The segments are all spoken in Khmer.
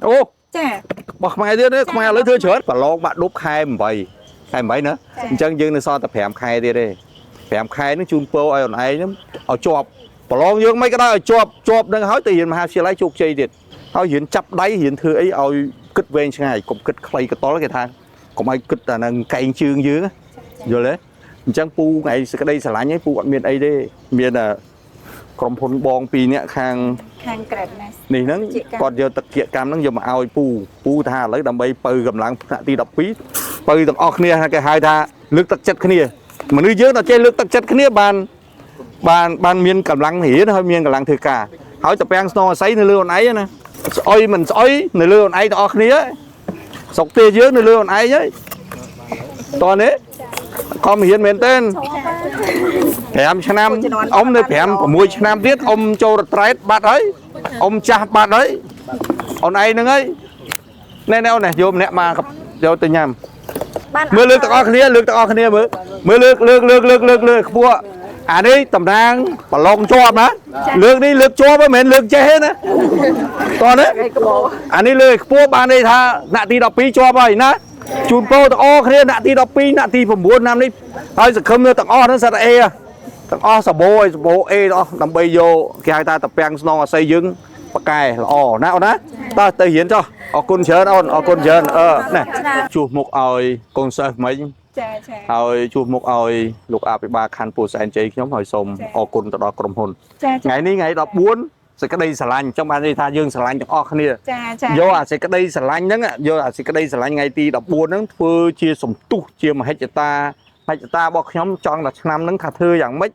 Ô, ចា bỏ khaiទៀតនេះខ្មែរឥឡូវធ្វើច្រើនប្រឡងបាក់ដប់ខែ8ខែ8ណាអញ្ចឹងយើងនៅសល់តែ5ខែទៀតទេ5ខែហ្នឹងជូនពរឲ្យអូនឯងហ្នឹងឲ្យជាប់ប្រឡងយើងមិនក៏ដោយឲ្យជាប់នឹងហើយទៅរៀនមហាវិទ្យាល័យជោគជ័យទៀតហើយរៀនចាប់ដៃរៀនធ្វើអីឲ្យគិតវែងឆ្ងាយកុំគិតខ្លីកតលគេថាកុំឲ្យគិតតែនឹងកែងជើងយើងយល់ទេអញ្ចឹងពូថ្ងៃសេចក្តីស្រឡាញ់ឯងពូអត់មានអីទេមានក្រុមហ៊ុនបង2នាក់ខាង ក្រែតណា នេះហ្នឹងគាត់យកទឹកគៀកកម្មហ្នឹងយកមកឲ្យពូថាឥឡូវដើម្បីបើកម្លាំងថ្នាក់ទី12បើទាំងអស់គ្នាគេហៅថាលើកទឹកចិត្តគ្នាមនុស្សយើងដល់ចេះលើកទឹកចិត្តគ្នាបានមានកម្លាំងរៀនហើយមានកម្លាំងធ្វើការហើយតាពាំងស្នងអាស័យនៅលើអូនឯងណាស្អុយមិនស្អុយនៅលើអូនឯងទាំងអស់គ្នាស្រុកទេយើងនៅលើអូនឯងហើយតោះនេះខំរៀនមែនទេ5ឆ្នាំអ៊ំនៅ5 6ឆ្នាំទៀតអ៊ំចូលរត្រែតបាត់ហើយអ៊ំចាស់បាត់ហើយអូនឯងហ្នឹងហើយណែអូននេះយកម្នាក់មកយកទៅញ៉ាំមើលលើកទាំងអស់គ្នាលើកទាំងអស់គ្នាមើលលើកខ្ពស់អានេះតំណាងប្រឡងជាប់ណាលើកនេះលើកជាប់មិនមែនលើកចេះទេណាតោះនេះអានេះលើកខ្ពស់បានន័យថាថ្នាក់ទី12ជាប់ហើយណាជូនពរទាំងអស់គ្នាថ្នាក់ទី12ថ្នាក់ទី9ឆ្នាំនេះហើយសង្ឃឹមទាំងអស់ហ្នឹងសិតអេទាំងអស់សបោឲ្យសបោអេទាំងអស់ដើម្បីយកគេហៅថាតាពាំងស្នងអាស័យយើងបកែល្អណាអូនណាតើទៅរៀនចុះអរគុណច្រើនអូនអរគុណច្រើនណែជួសមុខឲ្យកូនសិស្សមិញចាហើយជួសមុខឲ្យលោកអភិបាលខណ្ឌពោធិ៍សែនជ័យខ្ញុំហើយសូមអរគុណទៅដល់ក្រុមហ៊ុនថ្ងៃនេះថ្ងៃ14សេចក្តីស្រឡាញ់ចាំបានន័យថាយើងស្រឡាញ់ទាំងអស់គ្នាយកអាសេចក្តីស្រឡាញ់ហ្នឹងយកអាសេចក្តីស្រឡាញ់ថ្ងៃទី14ហ្នឹងធ្វើជាសំទុះជាមហិច្ឆតារបស់ខ្ញុំចង់ដល់ឆ្នាំហ្នឹងថាធ្វើយ៉ាងម៉េច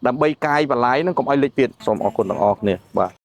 ដើម្បីកាយបលាយហ្នឹងកុំឲ្យលេចទៀតសូមអរគុណទាំងអស់គ្នាបាទ